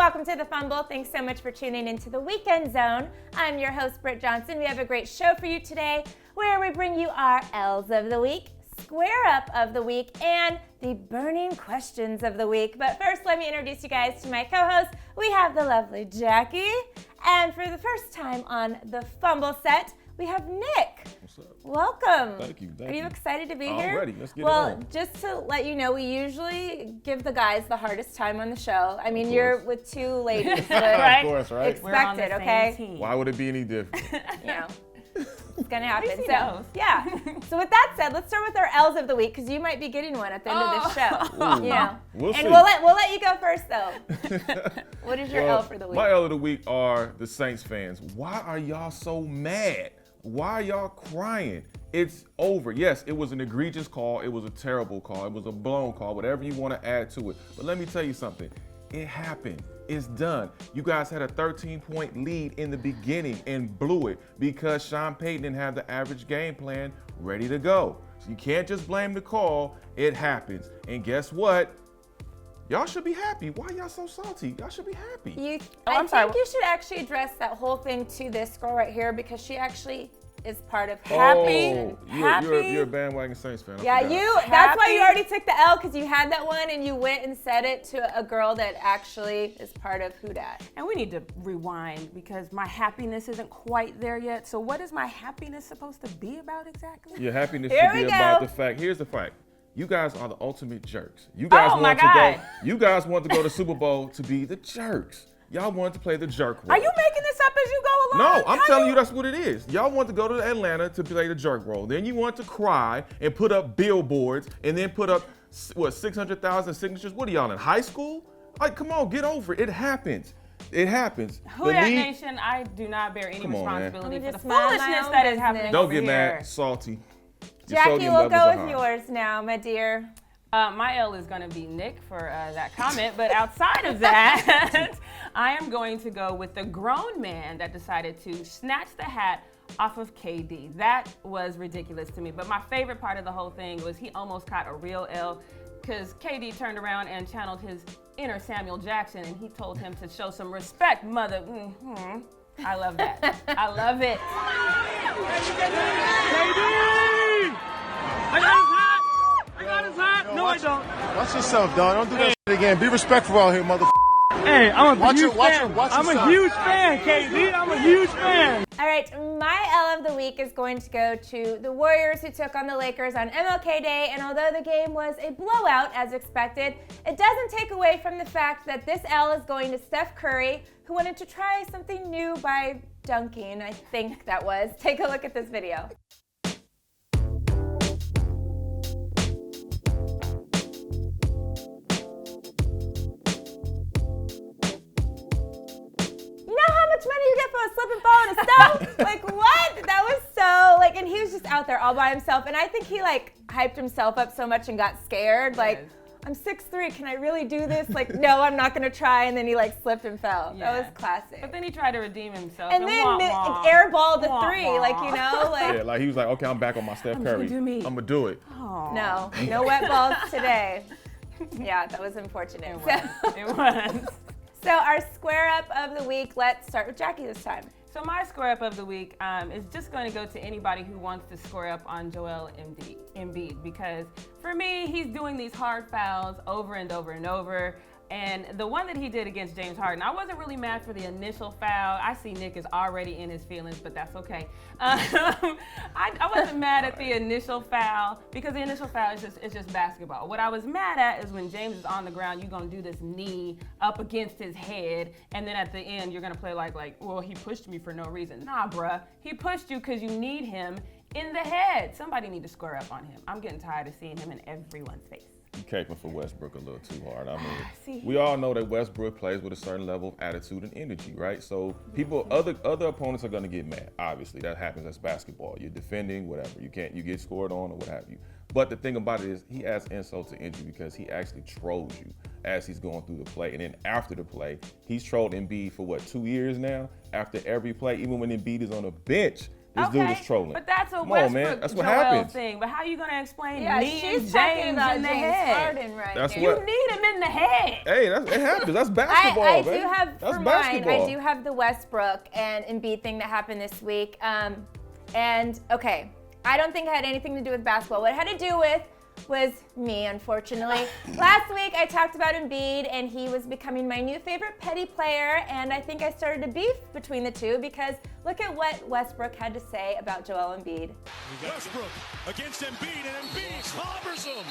welcome to the Fumble. Thanks so much for tuning into the Weekend Zone. I'm your host, Britt Johnson. We have a great show for you today where we bring you our L's of the week, Square Up of the week, and the burning questions of the week. But first, let me introduce you guys to my co-host. We have the lovely Jackie. And for the first time on the Fumble set, we have Nick. What's up? Welcome. Thank you. Are you excited to be here? I'm ready. Let's get it Well, on. just to let you know, we usually give the guys the hardest time on the show. I mean, you're with two ladies, but Of course, right? expected, okay? Team. Why would it be any different? You know, it's gonna happen. At least he So, knows. yeah. So with that said, let's start with our L's of the week because you might be getting one at the end of this show. Ooh. Yeah. We'll And see. we'll let you go first though. What is your Well, L for the week? My L of the week are the Saints fans. Why are y'all so mad? Why are y'all crying? It's over. Yes, it was an egregious call. It was a terrible call. It was a blown call, whatever you want to add to it. But let me tell you something. It happened. It's done. You guys had a 13-point lead in the beginning and blew it because Sean Payton didn't have the average game plan ready to go. So you can't just blame the call. It happens. And guess what? Y'all should be happy. Why y'all so salty? Y'all should be happy. I think you should actually address that whole thing to this girl right here because she actually is part of You're Happy? a bandwagon Saints fan. I Yeah, forgot. that's why you Happy? already took the L because you had that one and you went and said it to a girl that actually is part of Who Dat. And we need to rewind because my happiness isn't quite there yet. So what is my happiness supposed to be about exactly? Your happiness Here should be we about go. the fact. Here's the fact. You guys are the ultimate jerks. You guys Oh my want to God. go. You guys want to go to Super Bowl to be the jerks. Y'all want to play the jerk role. Are you making this up as you go along? No, I'm telling you that's what it is. Y'all want to go to Atlanta to play the jerk role. Then you want to cry and put up billboards and then put up, 600,000 signatures? What are y'all in high school? Like, come on, get over it. It happens. It happens. Who The Dat league- Nation, I do not bear any Come on, man. responsibility Let me for the just mind my foolishness own that is business. happening Don't over get here. mad, salty. Your Jackie, sodium we'll levels go are with high. yours now, my dear. My L is going to be Nick for that comment, but outside of that, I am going to go with the grown man that decided to snatch the hat off of KD. That was ridiculous to me, but my favorite part of the whole thing was he almost caught a real L because KD turned around and channeled his inner Samuel Jackson and he told him to show some respect, mother. I love that. I love it. I got his hat. No, I don't. Watch yourself, dog. Don't do that shit again. Be respectful out here, motherfucker. Hey, I'm a Watch huge it, watch fan. it, watch I'm a yourself. huge fan, KD. I'm a huge fan. All right, my L of the week is going to go to the Warriors who took on the Lakers on MLK Day. And although the game was a blowout as expected, it doesn't take away from the fact that this L is going to Steph Curry, who wanted to try something new by dunking, I think that was. Take a look at this video. You know how much money you get from a slip and fall in a stove? Like, what? That was so, and he was just out there all by himself. And I think he, hyped himself up so much and got scared. Like, Yes. I'm 6'3", can I really do this? Like, no, I'm not gonna try. And then he, slipped and fell. Yeah. That was classic. But then he tried to redeem himself. And then wah-wah. airballed the Wah, three, wah. Yeah, like he was like, okay, I'm back on my Steph Curry. do me. I'm gonna do it. No wet balls today. Yeah, that was unfortunate. It was. It was. So our square up of the week, let's start with Jackie this time. So my square up of the week is just going to go to anybody who wants to square up on Joel Embiid because for me, he's doing these hard fouls over and over and over. And the one that he did against James Harden, I wasn't really mad for the initial foul. I see Nick is already in his feelings, but that's okay. I wasn't mad at the initial foul because the initial foul is just basketball. What I was mad at is when James is on the ground, you're gonna do this knee up against his head, and then at the end you're gonna play like, well, he pushed me for no reason. Nah, bruh, he pushed you because you need him in the head. Somebody need to square up on him. I'm getting tired of seeing him in everyone's face. You caping for Westbrook a little too hard. I See. mean, we all know that Westbrook plays with a certain level of attitude and energy, right? So other opponents are gonna get mad. Obviously, that happens. That's basketball. You're defending, whatever. You get scored on or what have you. But the thing about it is, he adds insult to injury because he actually trolls you as he's going through the play, and then after the play, he's trolled Embiid for 2 years now. After every play, even when Embiid is on the bench, This dude is trolling. But that's a Come on, Westbrook man. That's what Joel happens. thing. But how are you going to explain Yeah, needing she's talking James about in the James head? Harden right That's there. You what- need him in the head. Hey, it happens. That's basketball, I baby. do have, That's for basketball. mine, I do have the Westbrook and Embiid thing that happened this week. And, okay, I don't think it had anything to do with basketball. What it had to do with was me, unfortunately. Last week, I talked about Embiid, and he was becoming my new favorite petty player, and I think I started a beef between the two because look at what Westbrook had to say about Joel Embiid. Westbrook against Embiid, and Embiid clobbers him.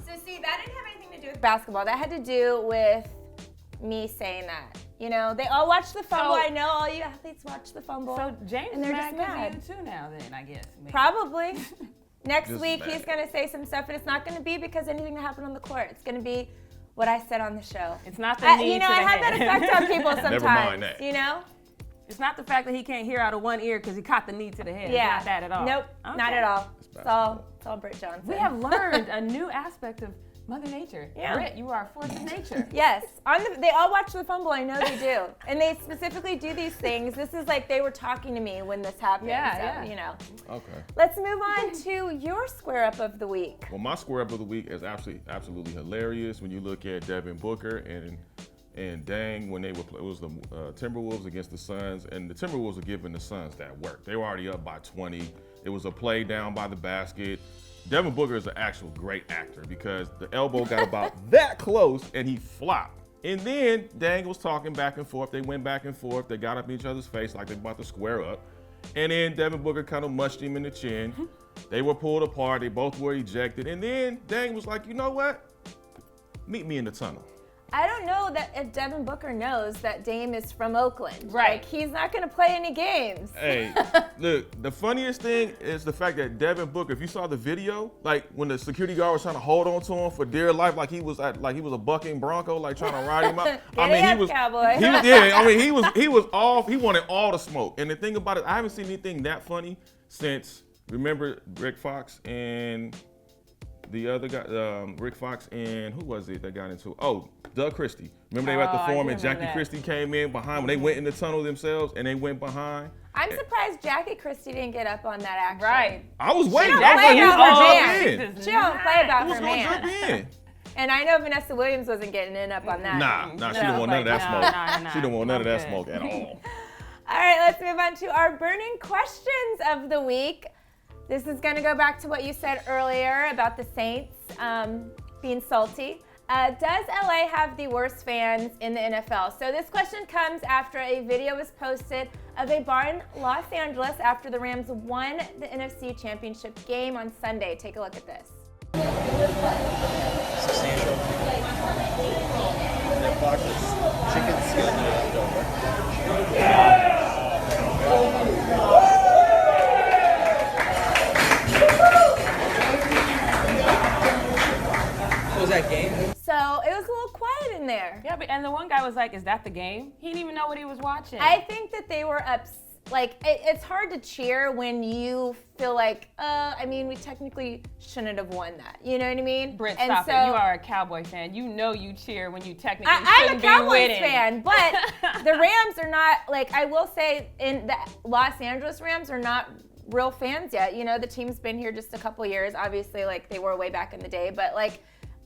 So see, that didn't have anything to do with basketball. That had to do with me saying that. You know, they all watch the Fumble. So- I know all you athletes watch the Fumble. So James and they're mad just 'cause mad. of you too now then, I guess. Maybe. Probably. Next Just week, mad. he's going to say some stuff, and it's not going to be because anything that happened on the court. It's going to be what I said on the show. It's not the knee You know, to I the have that head. effect on people sometimes. mind that. You know? It's not the fact that he can't hear out of one ear because he caught the knee to the head. Yeah. It's not that at all. Nope, Okay. not at all. It's basketball. all Britt Johnson. We have learned a new aspect of Mother Nature. Yeah. Britt, you are a force of nature. Yes, they all watch the Fumble. I know they do, and they specifically do these things. This is like they were talking to me when this happened. Yeah, so, yeah. You know. Okay. Let's move on to your square up of the week. Well, my square up of the week is absolutely hilarious when you look at Devin Booker and Dang when they were it was the Timberwolves against the Suns, and the Timberwolves were giving the Suns that work. They were already up by 20. It was a play down by the basket. Devin Booker is an actual great actor because the elbow got about that close and he flopped. And then Dang was talking back and forth. They went back and forth. They got up in each other's face like they about to square up. And then Devin Booker kind of mushed him in the chin. They were pulled apart. They both were ejected. And then Dang was like, you know what? Meet me in the tunnel. I don't know that if Devin Booker knows that Dame is from Oakland. Right. Like, he's not going to play any games. Hey, look, the funniest thing is the fact that Devin Booker, if you saw the video, like when the security guard was trying to hold on to him for dear life, like he was a bucking bronco, like trying to ride him out. Cowboy. He was off. He wanted all the smoke. And the thing about it, I haven't seen anything that funny since, remember Rick Fox and the other guy, Rick Fox and who was it that got into it? Oh, Doug Christie. Remember they were at Oh, the I forum do and remember Jackie that. Christie came in behind when they went in the tunnel themselves and they went behind. I'm surprised Jackie Christie didn't get up on that action. Right. I was waiting. don't I was play like, about who's her gonna man. jump in? She don't play about Who's her gonna man. jump in? And I know Vanessa Williams wasn't getting in up on that. Nah, she don't want none of that No, smoke. no, She don't want none of that I'm smoke good. at all. All right, let's move on to our burning questions of the week. This is going to go back to what you said earlier about the Saints being salty. Does LA have the worst fans in the NFL? So this question comes after a video was posted of a bar in Los Angeles after the Rams won the NFC Championship game on Sunday. Take a look at this. Substantial. Their pockets. Chicken skin left over. What was that game? So it was a little quiet in there. Yeah, and the one guy was like, is that the game? He didn't even know what he was watching. I think that they were it's hard to cheer when you feel like, I mean, we technically shouldn't have won that. You know what I mean? Britt, And stop so, it. You are a Cowboy fan. You know you cheer when you technically I'm a shouldn't be Cowboys winning. fan, but the Rams are not, like, I will say, in the Los Angeles Rams are not real fans yet. You know, the team's been here just a couple years. Obviously, like, they were way back in the day, but, like,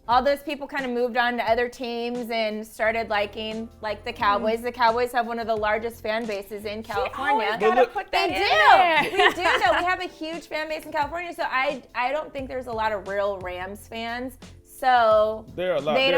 all those people kind of moved on to other teams and started liking, like, the Cowboys. The Cowboys have one of the largest fan bases in California. Always gotta put that They in do. there. We do, though. We have a huge fan base in California, so I don't think there's a lot of real Rams fans. So There are a lot. they're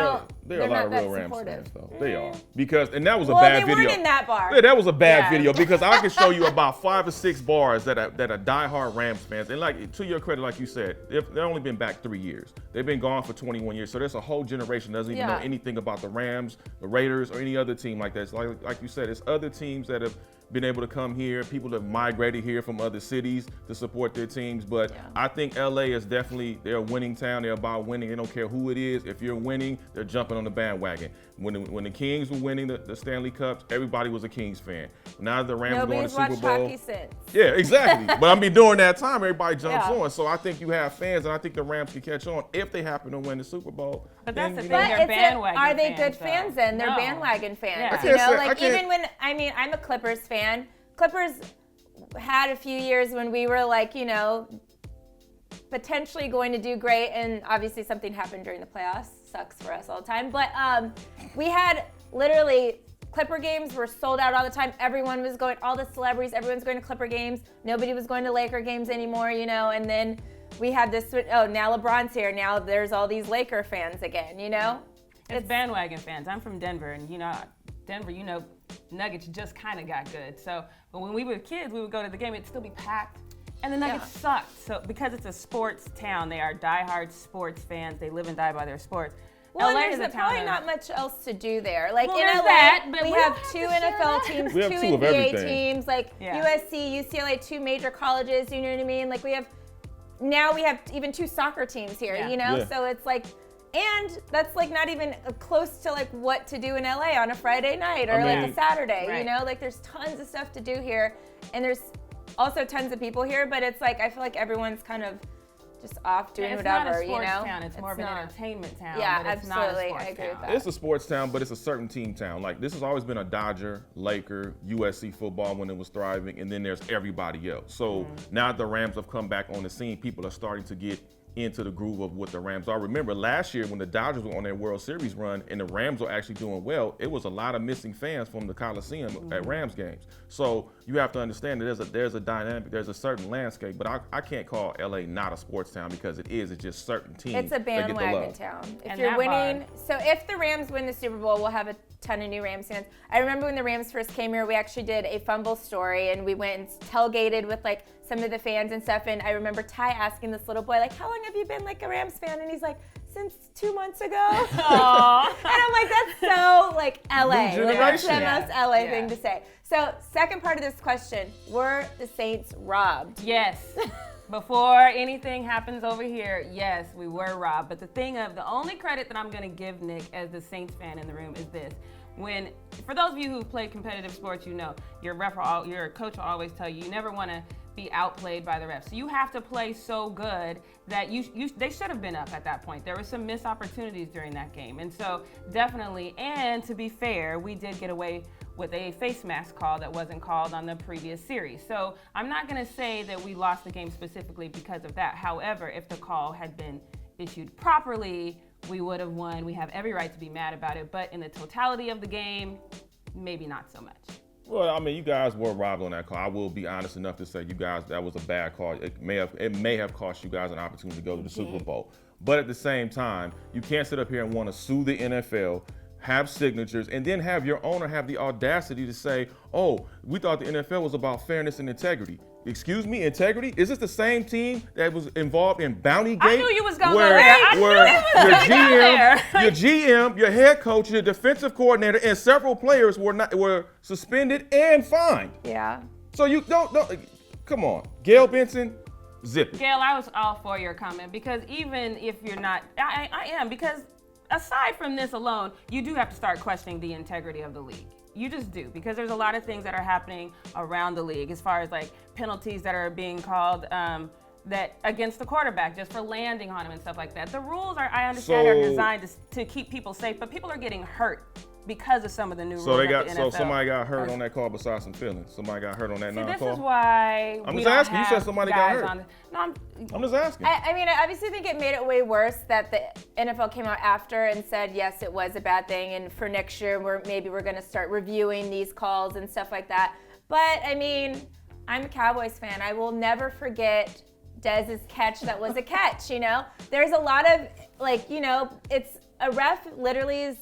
There are a lot not of that real Rams supportive. fans, though. They are because, and that was a Well, bad they video. weren't in that bar. Yeah, that was a bad Yeah. video because I can show you about 5 or 6 bars that are diehard Rams fans. And like to your credit, like you said, they've only been back 3 years. They've been gone for 21 years. So there's a whole generation that doesn't even know Yeah. anything about the Rams, the Raiders, or any other team like that. It's like you said, it's other teams that have been able to come here. People have migrated here from other cities to support their teams. But I think LA is definitely, they're a winning town. They're about winning. They don't care who it is. If you're winning, they're jumping on the bandwagon. When the Kings were winning the Stanley Cups, everybody was a Kings fan. Now the Rams are going to Nobody's Super watched Bowl. hockey since. Yeah, exactly. But I mean, during that time, everybody jumps Yeah. on. So I think you have fans, and I think the Rams can catch on if they happen to win the Super Bowl. But that's then, the you thing, know, they're bandwagon are they fans, good though. fans then? They're No. bandwagon fans. Yeah. I You can't know, say- I like can't- even when, I mean, I'm a Clippers fan. Clippers had a few years when we were like, potentially going to do great, and obviously something happened during the playoffs. Sucks for us all the time. But we had literally Clipper games were sold out all the time. Everyone was going, all the celebrities, everyone's going to Clipper games. Nobody was going to Laker games anymore, and then we had this, now LeBron's here. Now there's all these Laker fans again, It's bandwagon fans. I'm from Denver, and Denver, Nuggets just kind of got good. So, but when we were kids, we would go to the game, it'd still be packed. And the Nuggets sucked. So because it's a sports town, they are diehard sports fans. They live and die by their sports. Well, LA and is there's a town probably not much else to do there. Like Well, in there's LA, that, but we we have don't have two to share NFL that. teams, We have two two of NBA everything. teams, like Yeah. USC, UCLA, two major colleges. You know what I mean? Like we have even two soccer teams here. Yeah. So it's like. And that's like not even close to like what to do in LA on a Friday night or like a Saturday, Right. Like there's tons of stuff to do here, and there's also tons of people here, but it's like I feel like everyone's kind of just off doing it's whatever, not a sports town. It's more of an not. entertainment town. Yeah, but it's not a absolutely. sports I agree town. with that. It's a sports town, but it's a certain team town. Like this has always been a Dodger, Laker, USC football when it was thriving, and then there's everybody else. So now that the Rams have come back on the scene, people are starting to get into the groove of what the Rams are. Remember last year when the Dodgers were on their World Series run and the Rams were actually doing well, it was a lot of missing fans from the Coliseum at Rams games. So you have to understand that there's a dynamic, there's a certain landscape, but I can't call LA not a sports town because it is. It's just certain teams. It's a that get the bandwagon love. town. If And you're that winning, bar. so if the Rams win the Super Bowl, we'll have a ton of new Rams fans. I remember when the Rams first came here, we actually did a Fumble story, and we went and tailgated with like some of the fans and stuff. And I remember Ty asking this little boy, like, "How long have you been like a Rams fan?" And he's like, "Since 2 months ago." Aww. And I'm like, that's so like LA. New Like, that's the generation. most LA Yeah. thing to say. So second part of this question, were the Saints robbed? Yes. Before anything happens over here, yes, we were robbed. But the only credit that I'm going to give Nick as the Saints fan in the room is this. For those of you who play competitive sports, your coach will always tell you never want to be outplayed by the refs. So you have to play so good that they should have been up at that point. There were some missed opportunities during that game. And so definitely, and to be fair, we did get away with a face mask call that wasn't called on the previous series. So I'm not going to say that we lost the game specifically because of that. However, if the call had been issued properly, we would have won. We have every right to be mad about it. But in the totality of the game, maybe not so much. Well, I mean, you guys were robbed on that call. I will be honest enough to say you guys, that was a bad call. It may have cost you guys an opportunity to go to the Super Bowl. But at the same time, you can't sit up here and want to sue the NFL, have signatures, and then have your owner have the audacity to say, "Oh, we thought the NFL was about fairness and integrity." Excuse me, integrity? Is this the same team that was involved in Bountygate? I knew you was gonna go there. I knew you was gonna go there. Your GM, your head coach, your defensive coordinator, and several players were suspended and fined. Yeah. So you don't come on, Gail Benson, zip it. Gail, I was all for your comment because even if you're not, I am, because aside from this alone, you do have to start questioning the integrity of the league. You just do, because there's a lot of things that are happening around the league as far as like penalties that are being called that against the quarterback just for landing on him and stuff like that. The rules are, I understand, are designed to keep people safe, but people are getting hurt because of some of the new rules. So somebody got hurt on that call besides some feelings. Somebody got hurt on that non-call. This is why I'm we just don't asking. You said have somebody got guys hurt. on no, I'm just asking. I mean, I obviously think it made it way worse that the NFL came out after and said, yes, it was a bad thing, and for next year, we're going to start reviewing these calls and stuff like that. But, I mean, I'm a Cowboys fan. I will never forget Dez's catch that was a catch, There's a lot of, it's a ref literally is,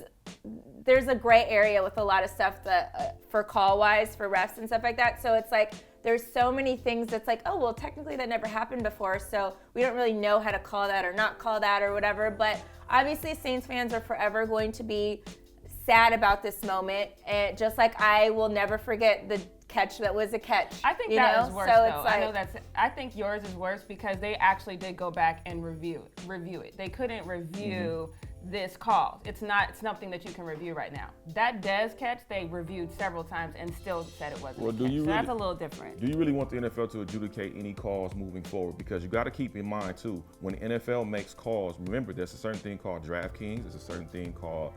there's a gray area with a lot of stuff that for call-wise, for refs and stuff like that. So it's like, there's so many things that's like, oh, well, technically that never happened before, so we don't really know how to call that or not call that or whatever. But obviously, Saints fans are forever going to be sad about this moment, and just like I will never forget the catch that was a catch. I think that is worse, so though. it's like, I know I think yours is worse because they actually did go back and review it. They couldn't review this call. It's not something that you can review right now. That Dez catch, they reviewed several times and still said it wasn't. Well, so that's a little different. Do you really want the NFL to adjudicate any calls moving forward? Because you got to keep in mind too, when the NFL makes calls, remember there's a certain thing called DraftKings. There's a certain thing called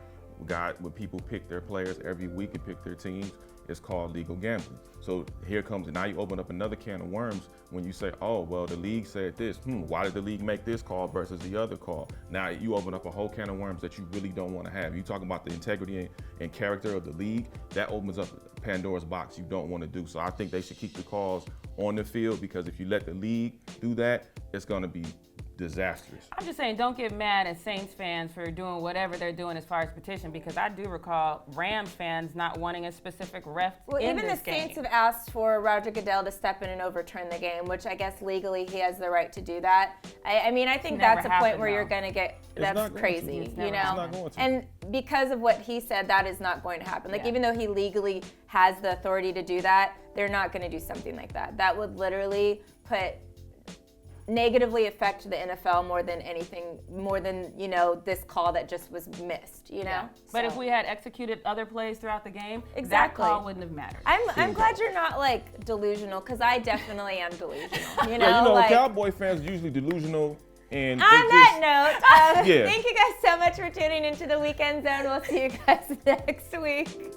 when people pick their players every week and pick their teams. it's called legal gambling. So here comes, and now you open up another can of worms when you say, oh, well, the league said this. Why did the league make this call versus the other call? Now you open up a whole can of worms that you really don't want to have. You talking about the integrity and character of the league, that opens up Pandora's box you don't want to do. So I think they should keep the calls on the field, because if you let the league do that, it's going to be disastrous. I'm just saying, don't get mad at Saints fans for doing whatever they're doing as far as petition, because I do recall Rams fans not wanting a specific ref Well, in even this the game. Saints have asked for Roger Goodell to step in and overturn the game, which I guess legally he has the right to do that. I mean, I think Never that's a point happened, where you're though. going to get, It's that's not going crazy, to. you It's know? not going to. And because of what he said, that is not going to happen. Like, Yeah. even though he legally has the authority to do that, they're not going to do something like that. That would literally negatively affect the NFL more than anything, more than, you know, this call that just was missed, you know? Yeah. But So- if we had executed other plays throughout the game, Exactly. that call wouldn't have mattered. I'm glad you're not like delusional, because I definitely am delusional. You know, Yeah, you know, like, Cowboy fans are usually delusional, and on they that just, note, Yeah. thank you guys so much for tuning into the Weekend Zone. We'll see you guys next week.